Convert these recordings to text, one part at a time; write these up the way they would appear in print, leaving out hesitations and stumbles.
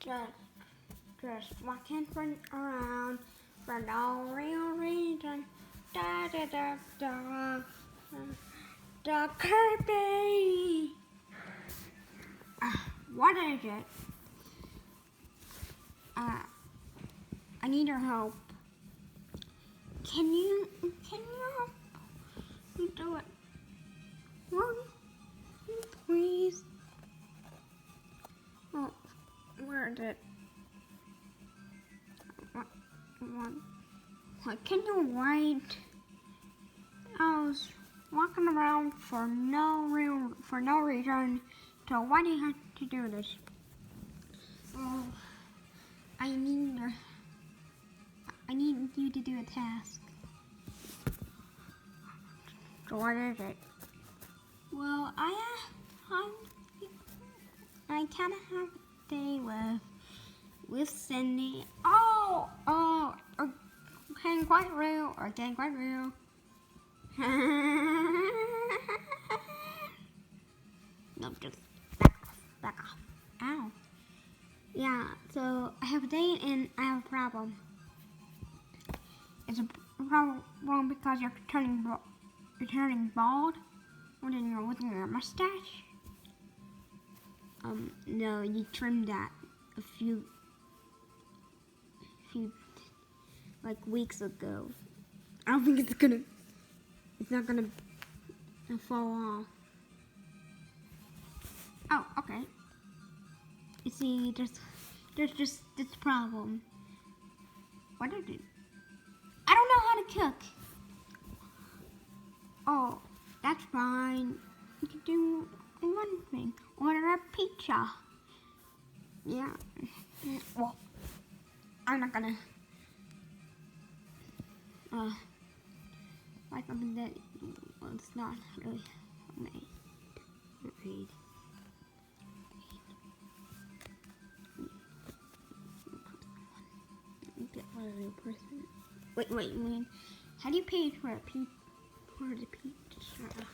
Just walking around for no real reason. Da da da da. The Kirby. What is it? I need your help. Can you help me do it? Please. Oh, where is it? What can you write? I was walking around for no reason. So why do you have to do this? Oh, I need you to do a task. So what is it? Well, I kind of have a day with Cindy. Getting quite real. No, just back off. Ow. Yeah, so I have a date and I have a problem. It's a problem because you're turning bald, or then you're losing your mustache. No, you trimmed that a few like weeks ago. I don't think it's not gonna fall off. Oh, okay. You see, there's just this problem. What is it? I don't know how to cook. Oh, that's fine. You can do one thing. Order a pizza. Yeah. Well, I'm not gonna like something that it's not really made. Get a real person. Wait. How do you pay for the pizza?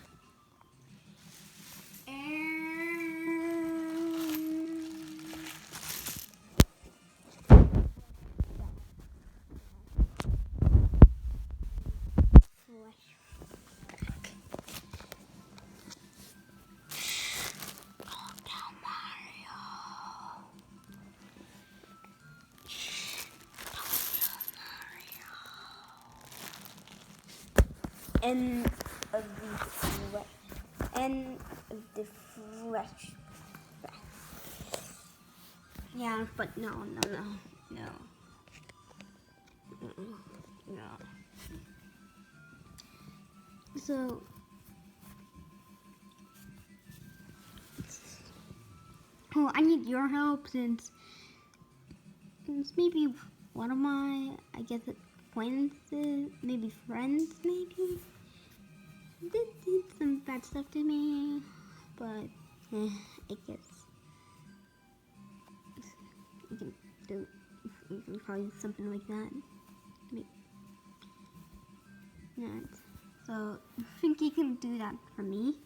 End of the fresh. Yeah, but no. So, I need your help since maybe one of my, acquaintances, maybe friends, maybe did some bad stuff to me, but I guess you can call you something like that. So you think you can do that for me?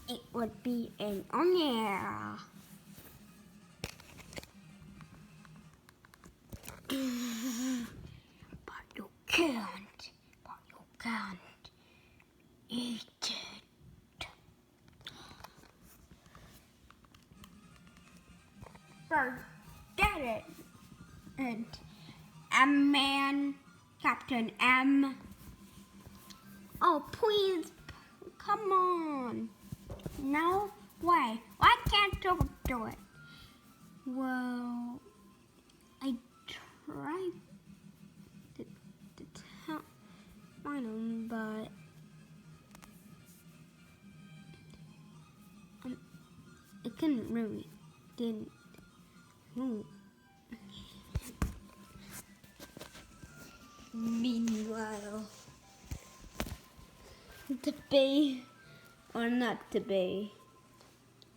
It would be an honor. But you can't eat it. Forget it. And M-Man, Captain M. Oh, please, come on. No way. Why can't you do it? Well, I tried to find him, but it couldn't really. Didn't. Meanwhile, to be or not to be?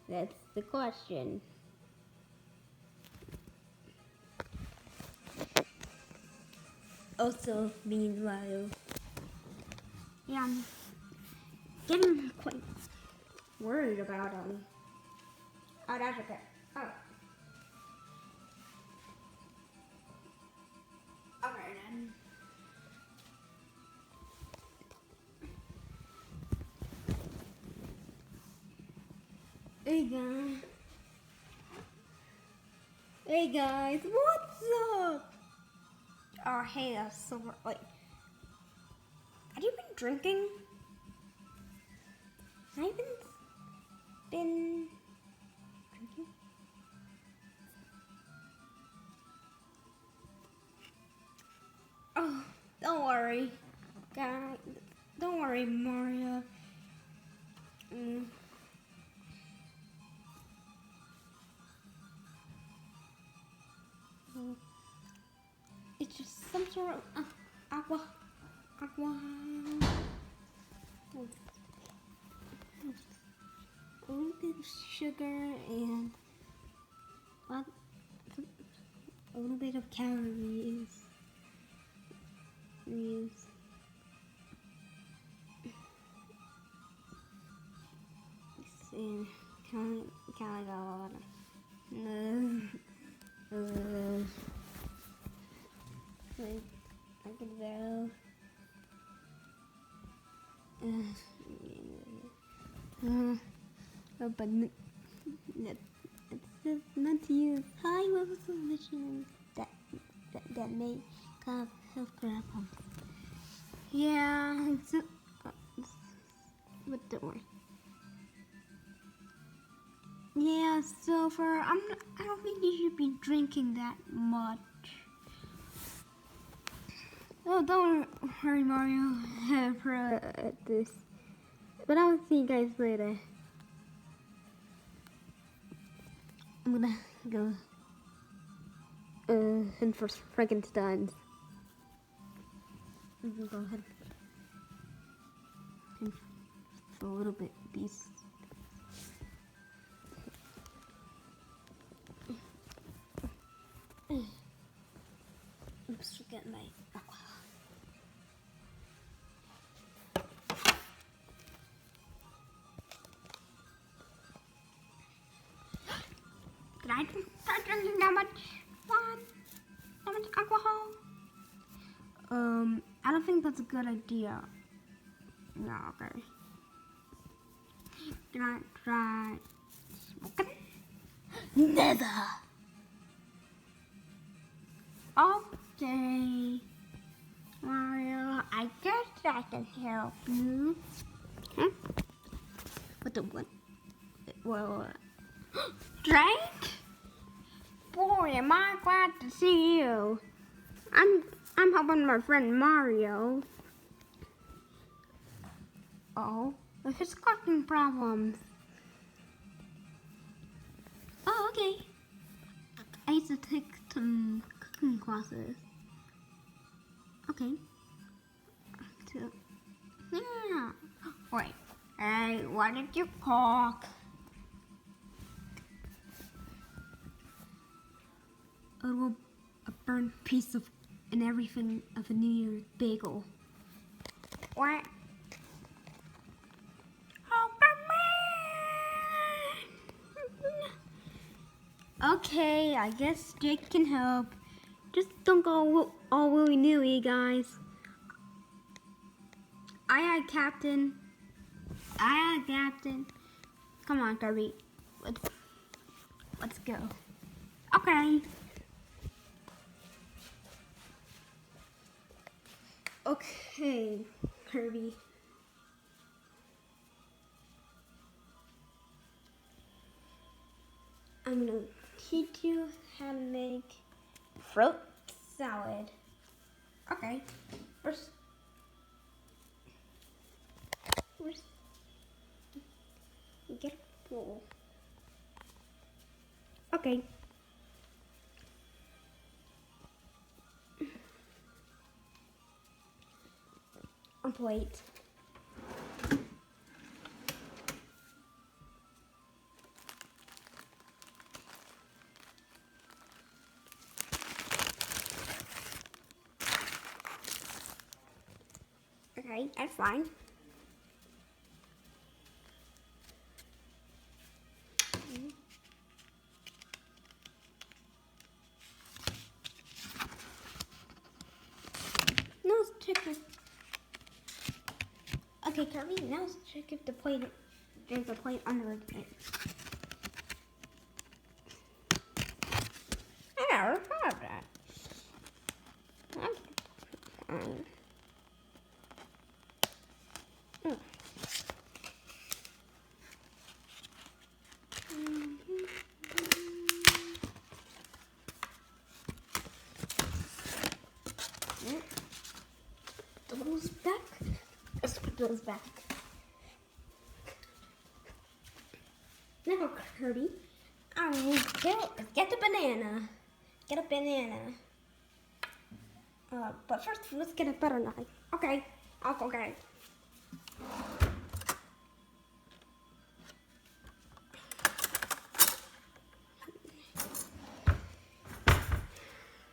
That's the question. Also, meanwhile, yeah, I'm getting quite worried about him. Oh, that's okay. Oh. Hey guys. Hey guys, what's up? Oh hey, that's Silver. Wait. Have you been drinking? Have you been drinking? Oh, don't worry. Guys, don't worry, Mario. It's just some sort of aqua, a little bit of sugar and a little bit of calories. And kind of got a lot of like I could go. But it's not to you. High levels of emission that may cause health problems. Yeah, but don't worry. Yeah, Silver, I don't think you should be drinking that much. Oh, don't worry, Mario. I'm pro at this. But I'll see you guys later. I'm gonna go hunt for Frankensteins. I'm gonna go ahead and for a little bit beast. Oops, forget my aqua. Did I start drinking that much wine? That much alcohol? I don't think that's a good idea. No, okay. Can I try smoking? Never! Okay. Mario, I guess I can help you. Huh? What the what? Well, Drake? Boy, am I glad to see you. I'm helping my friend Mario. Oh, with his cooking problems. Oh, okay. I used to take some cooking classes. Okay. So, yeah. Wait. Hey, why did you cook? A burnt piece of and everything of a New Year's bagel. What? Okay, I guess Jake can help. Just don't go all willy-nilly, guys. Aye, Captain. Aye, Captain. Come on, Kirby. Let's go. Okay. Okay, Kirby. I'm gonna teach you how to make fruit salad. Okay. First get a bowl. Okay. A plate. Okay, that's fine. Now let's check if... Okay, Kirby, now let's check if there's a plate under it. goes back. Now, Kirby, I will get the banana. Get a banana. But first, let's get a butter knife. Okay, I'll go get it.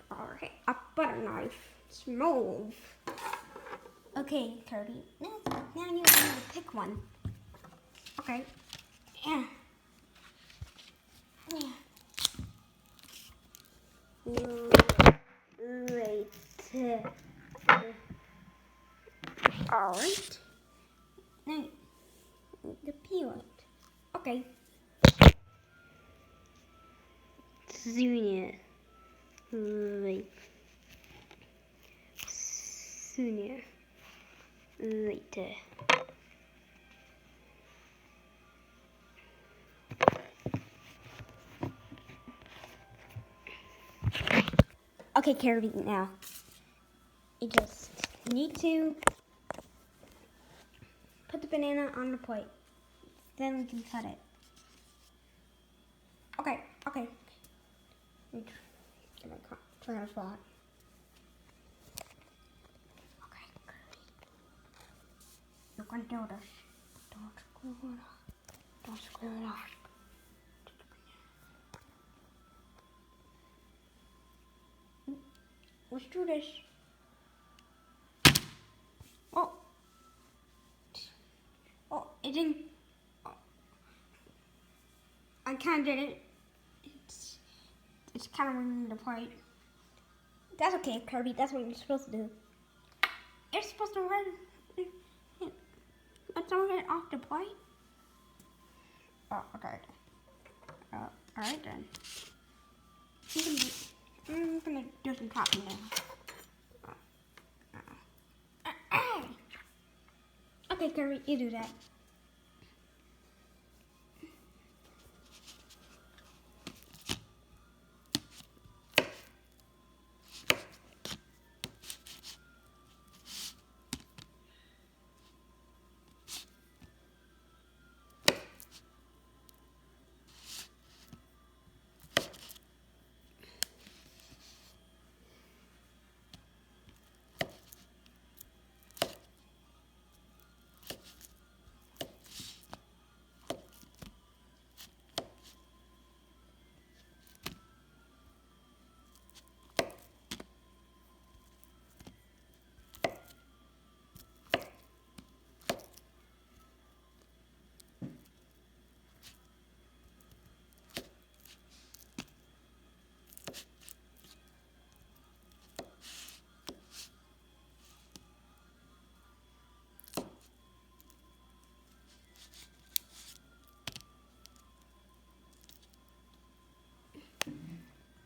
Alright, a butter knife. Smooth. Okay, Kirby. Now you need to pick one. Okay. Yeah. Right. Alright. Now, the peel it. Okay. Sooner. Right. Sooner. Later. Okay, Kirby, now. You just need to put the banana on the plate. Then we can cut it. Okay. Let me get my tripod. Okay, Kirby. You can do this. Don't screw it up. Don't screw it up. Let's do this. Oh, it didn't. Oh. I kind of did it. It's kind of ruining the plate. That's okay, Kirby. That's what you're supposed to do. You're supposed to let's throw it off the plate. Oh, okay. Alright then. I'm gonna do some chopping now. Okay, Kirby, you do that.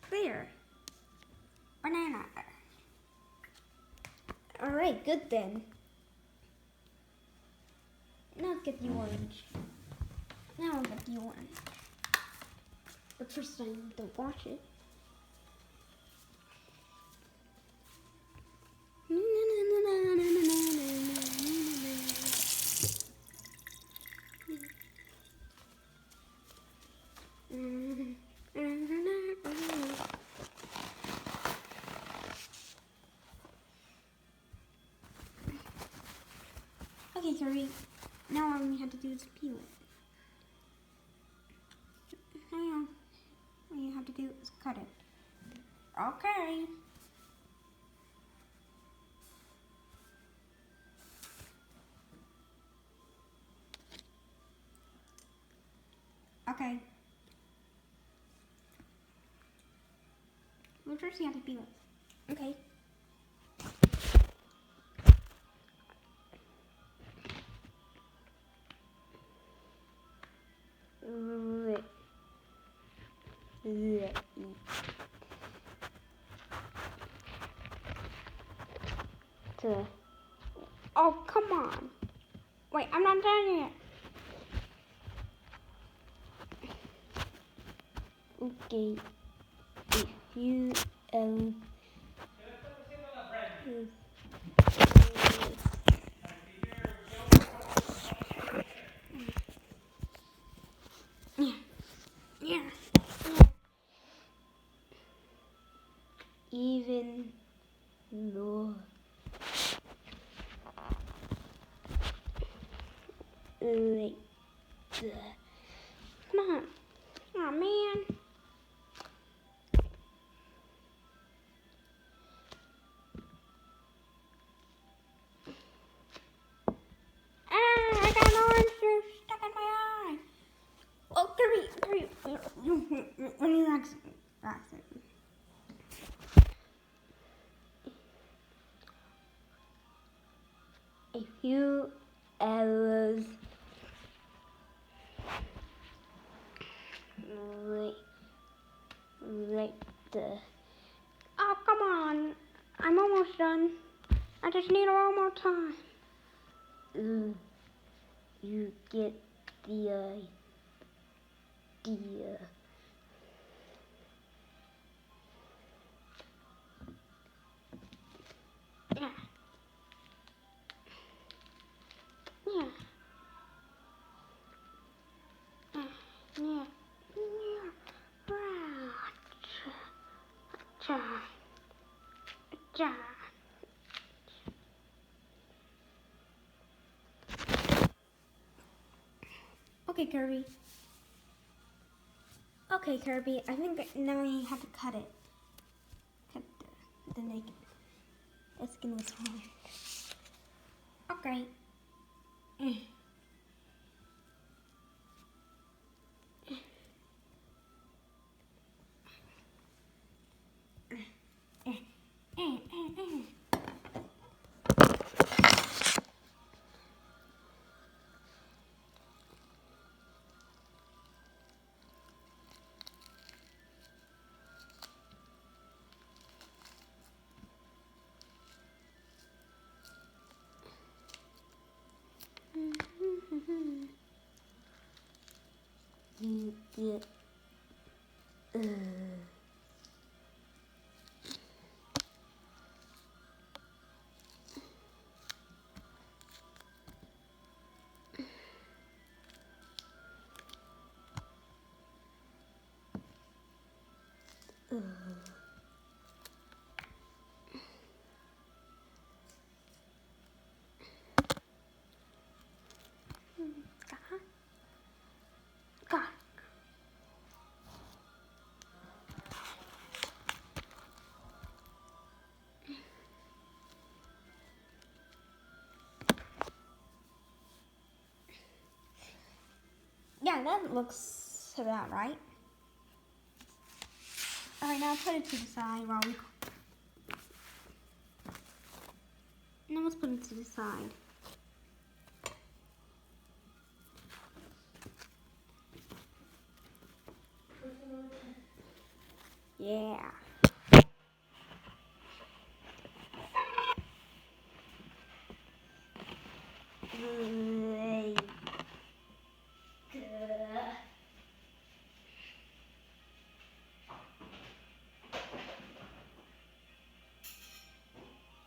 There. Banana. Alright, good then. Now get the orange. Now I'll get the orange. But first I need to wash it. Okay, Kirby. Now all we have to do is peel it. Now all you have to do is cut it. Okay. Okay. Well, first you have to peel it. Okay. Oh, come on. Wait, I'm not done yet. Okay. If you even more. Like that. Come on. Oh man. I got an orange juice stuck in my eye. Oh, Kirby, when you relax it. A few hours later. Oh, come on. I'm almost done. I just need a little more time. You get the idea. Yeah. Yeah. Yeah. Yeah. Okay, Kirby. Okay, Kirby. I think now you have to cut it. Cut the naked. The skin was hard. Okay. You get God. Yeah, that looks about right. Alright, now put it to the side while we... Now let's put it to the side. Yeah.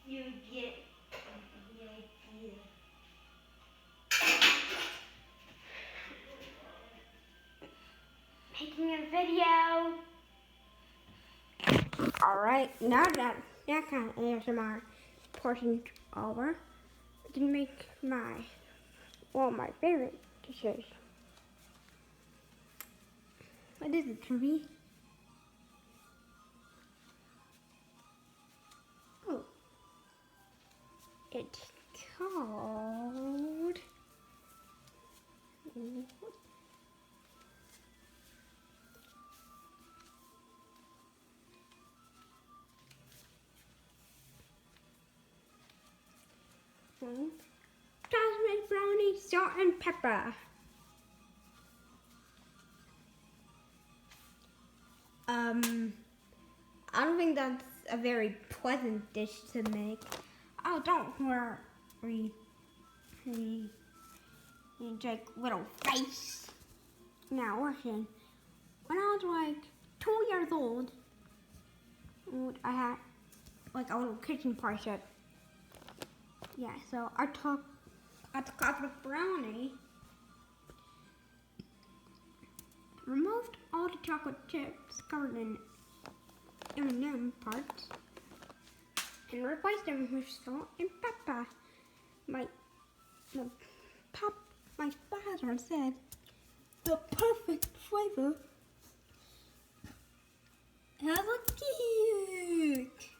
You get the idea. Making a video. Alright, now that kind of ASMR portion's over, I can make my favorite dishes. What is it, Kirby? Oh. It's called... Jasmine brownie, salt and pepper. I don't think that's a very pleasant dish to make. Oh, don't worry, you Jake little face. Now listen, when I was like 2 years old, I had like a little kitchen project. Yeah, so I took the brownie, removed all the chocolate chips covered in M&M parts, and replace them with salt and pepper. My father said the perfect flavor. Have a cake.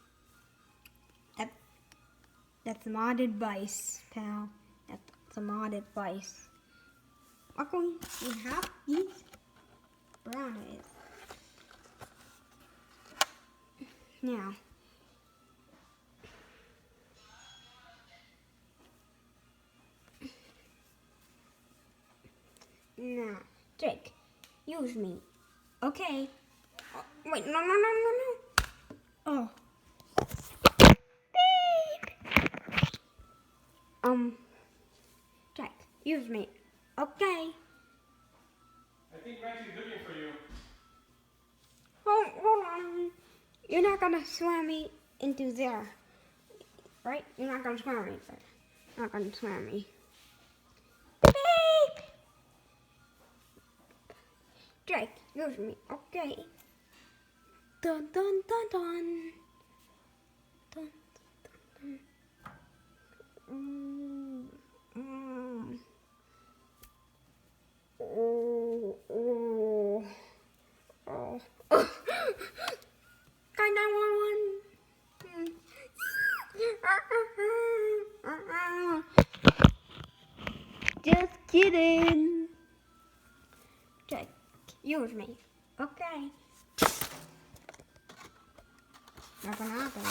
That's mod advice, pal. That's a mod advice. Luckily, we have these brownies. Now, Jake, use me. Okay. Oh, wait, no. Oh. Beep. Jake, use me. Okay. I think Reggie's looking for you. Hold on. You're not gonna slam me into there, right? You're not gonna slam me. You're not gonna slam me. Beep. Jake, use me. Okay. Dun dun dun dun. Dun dun dun. Oh. Call 911. Just kidding. Jake, use me. Okay. Not gonna happen.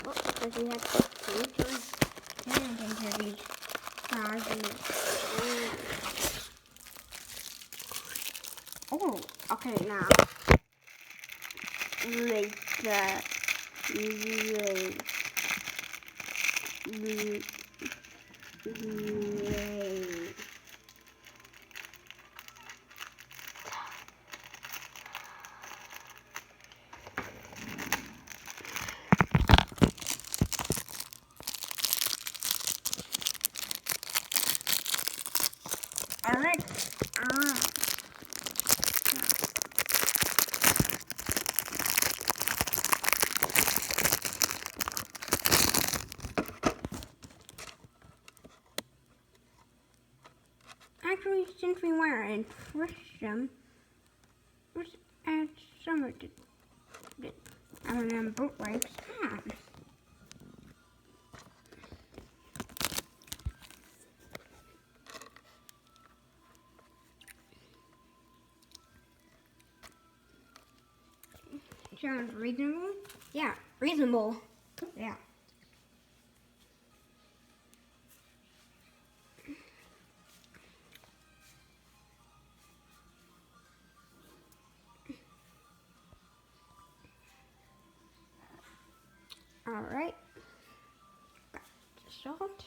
Oh, does he have to return? Kirby. Oh, okay, now. Like that. Alright. Actually, since we were in Christian, let's add some of the bootlegs. Sounds reasonable? Yeah, reasonable. Yeah. Alright. Got the salt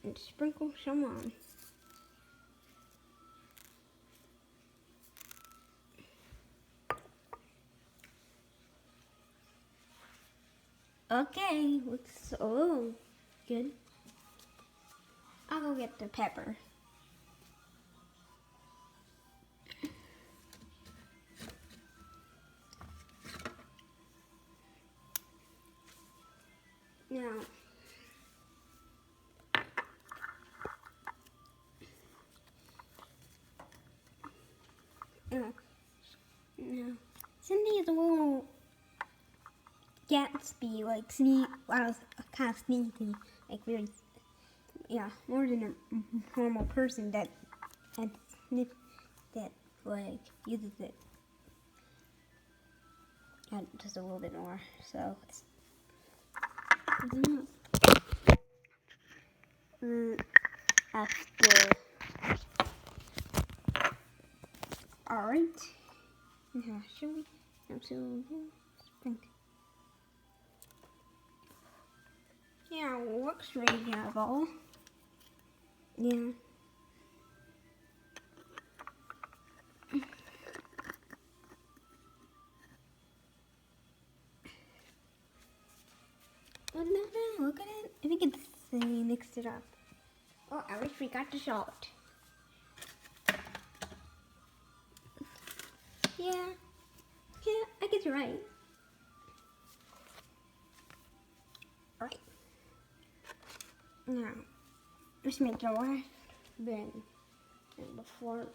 and sprinkle some on. Okay, looks so good. I'll go get the pepper. Now, Cindy is a little Gatsby, like kind of sneaky, like really, yeah, more than a normal person that like uses it. Yeah, just a little bit more. So it's after. All right. Now, should we? Sprinkle. Yeah, looks reasonable. Yeah. Oh, no, look at it. I think it's mixed it up. Oh, I wish we got the salt. Yeah. you're right. Alright. Now, let's make the last bin before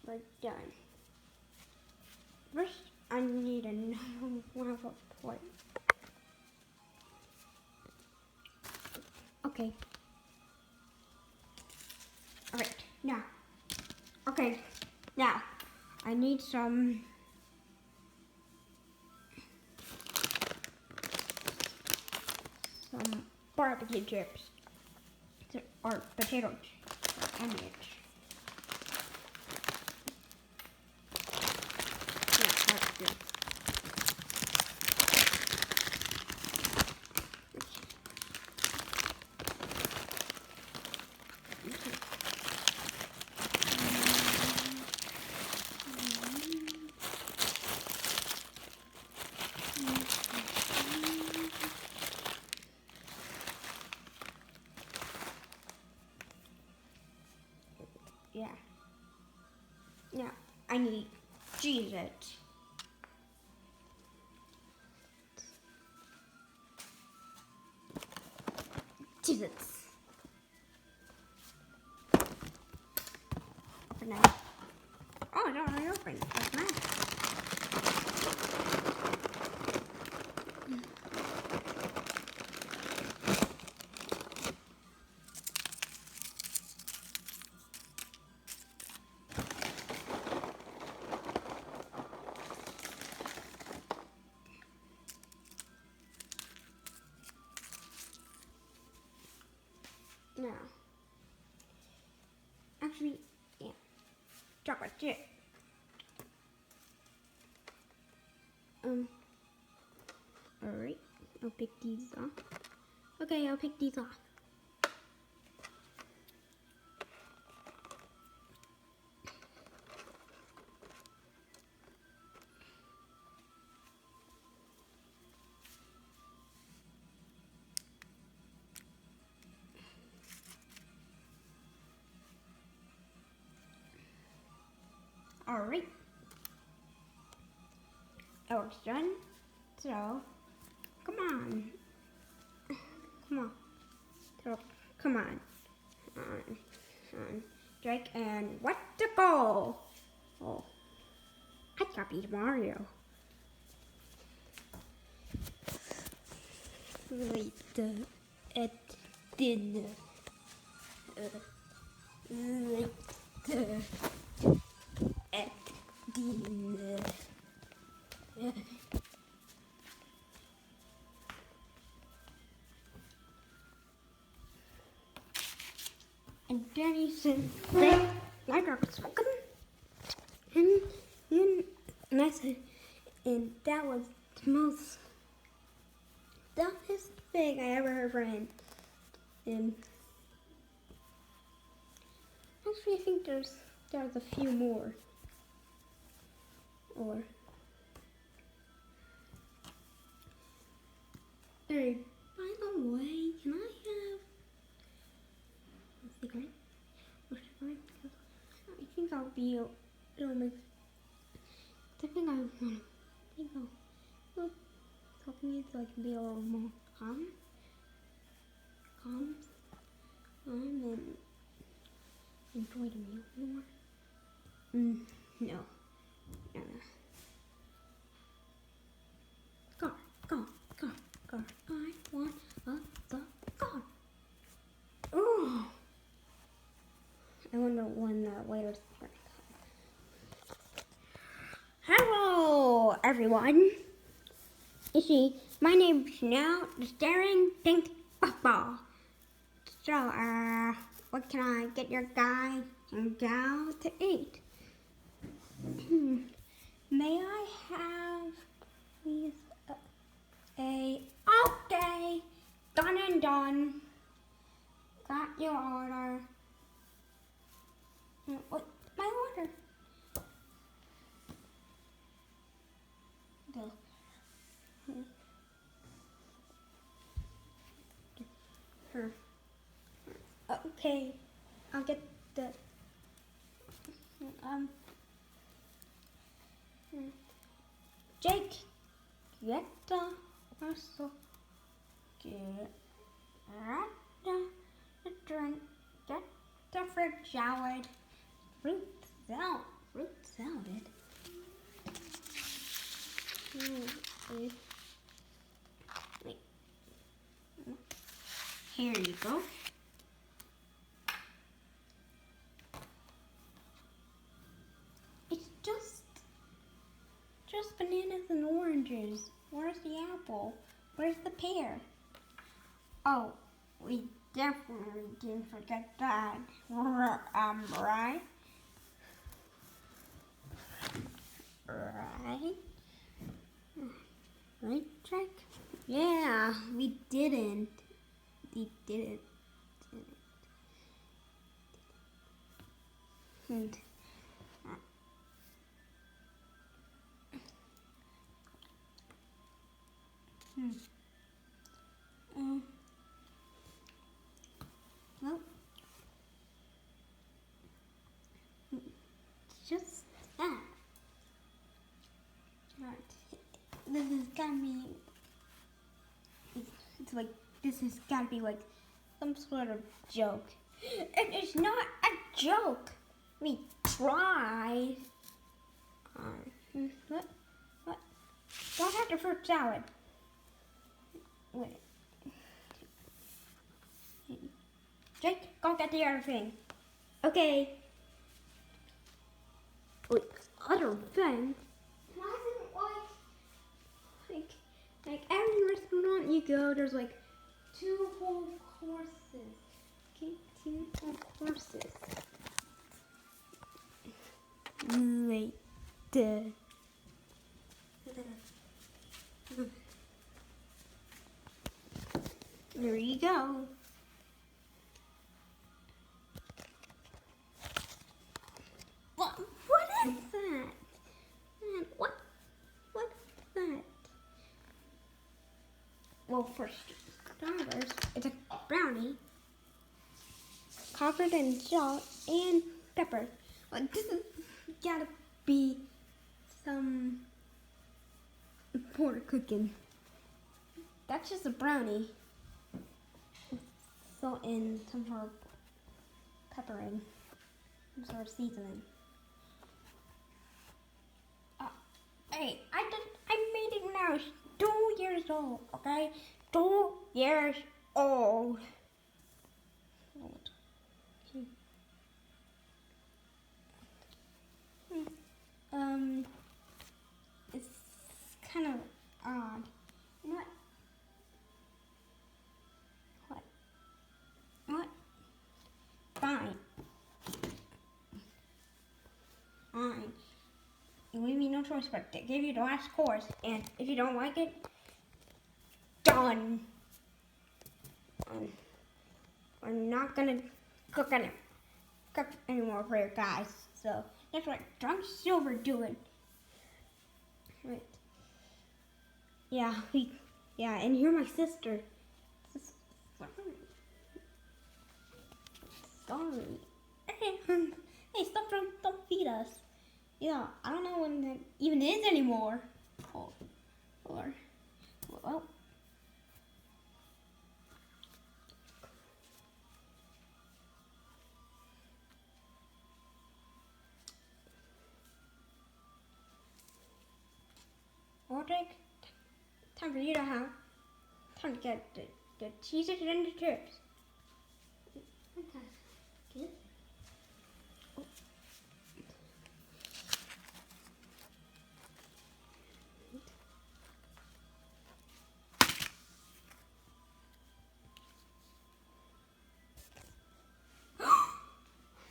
we're done. First, I need another one of a plate. Okay. Alright, now. Okay, now. I need some barbecue chips. Or potato chips. Or onions. Yeah, that's good. Yeah. Now, I need Cheez-Its. Cheez-Its. Open it. Oh, it's already open. That's nice. Now, actually, yeah, chocolate chip. Alright, I'll pick these off. Okay, I'll pick these off. Alright. That work's done. So, come on. Come on. So, come on. Drake, and what to go? Oh, I copied Mario. Later at dinner. Later at dinner. And Danny said, my dog was welcome. And I said, and that was the most dumbest thing I ever heard from him. And actually, I think there's a few more. Or hey, by the way, can I have a cigarette? I think I'll be it'll make. I think I'll helping you so I can be a little more calm, and enjoy the meal more. No. Car. I want the car. Oh. I wonder when the waiter's going to come. Hello, everyone. You see, my name's now the Staring Pink Puffball. So, what can I get your guy and gal to eat? May I have, please, okay, done and done. Got your order. What? My order. Okay, I'll get the Jake, get the whistle, get the drink, get the fruit salad. Fruit salad. Wait. Here you go. It's just bananas and oranges. Where's the apple? Where's the pear? Oh, we definitely didn't forget that. Right? Right, Jack? Yeah, we didn't. We didn't. And well, it's just that. Right. This has gotta be. It's like this has gotta be like some sort of joke. And it's not a joke. We tried. What? What? Don't have the fruit salad. Wait. Jake, go get the other thing. Okay. Wait, other thing? Why isn't it like every restaurant you go, there's like 2 whole courses. Okay, 2 whole courses. Wait. There you go. What is that? Man, what is that? Well, for starters, it's a brownie covered in salt and pepper. Like, this has gotta be some important cooking. That's just a brownie. Salt and some sort of peppering, some sort of seasoning. Hey, I made it when I was 2 years old, okay? 2 years old. It's kind of odd. You know what? What? Fine. You leave me no choice but to give you the last course, and if you don't like it, done. We're not gonna cook anymore for you guys. So that's what John Silver doing. Right. Yeah, and you're my sister. Sorry. Hey, stop! Don't feed us. Yeah, I don't know when that even is anymore. Well. Take time for you to have time to get the cheeses and the chips. Okay. Good.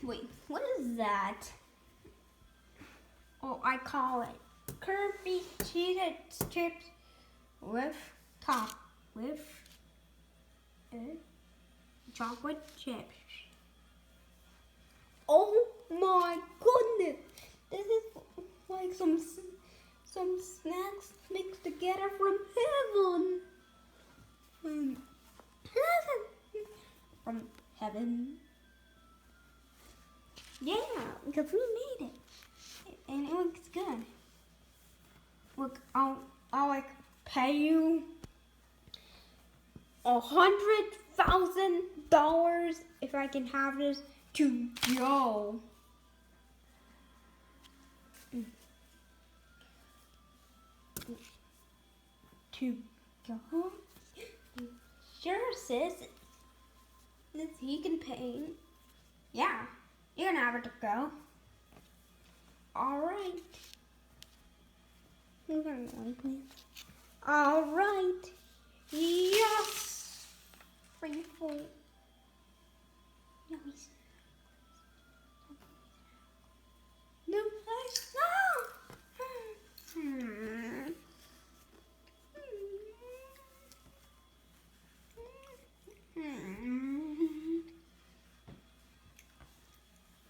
Wait, what is that? Oh, I call it Kirby cheese chips with chocolate chips. Oh my goodness! This is like some snacks mixed together from heaven. From heaven. Yeah, because we made it, and it looks good. Look, I'll like pay you $100,000 if I can have this to go. To go? Sure, sis. He can pay. Yeah, you can have it to go. All right. All right. Yes. Free food. No, he's. No, no.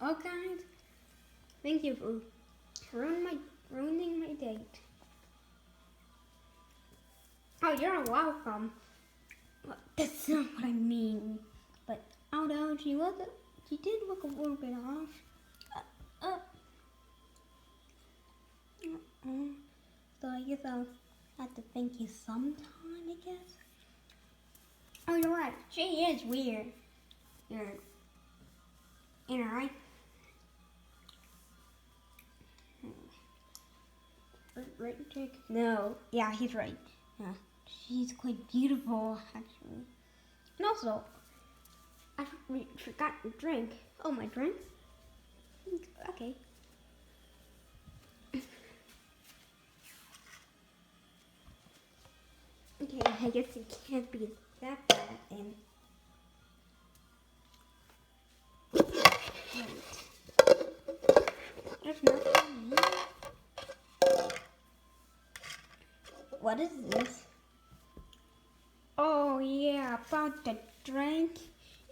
Okay. Thank you for ruining my date. Oh, you're welcome. Well, that's not what I mean. But although she did look a little bit off. So I guess I'll have to thank you sometime, I guess. Oh, you're right. She is weird. You're right. Right, Jake? No. Yeah, he's right. Yeah. She's quite beautiful, actually. And also, I forgot your drink. Oh, my drink? Okay. Okay, I guess it can't be that bad then. Right. There's nothing here. What is this? Oh yeah, about the drink.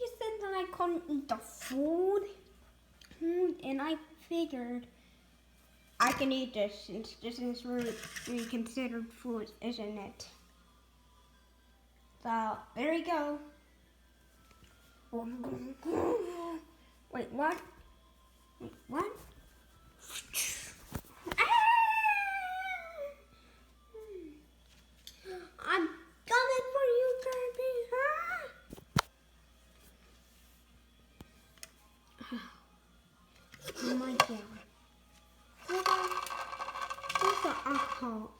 You said that I couldn't eat the food. And I figured I can eat this since this is really considered food, isn't it? So, there you go. Wait, what? Wait, what? I'm coming for you, Kirby. Oh my god. Where's the alcohol?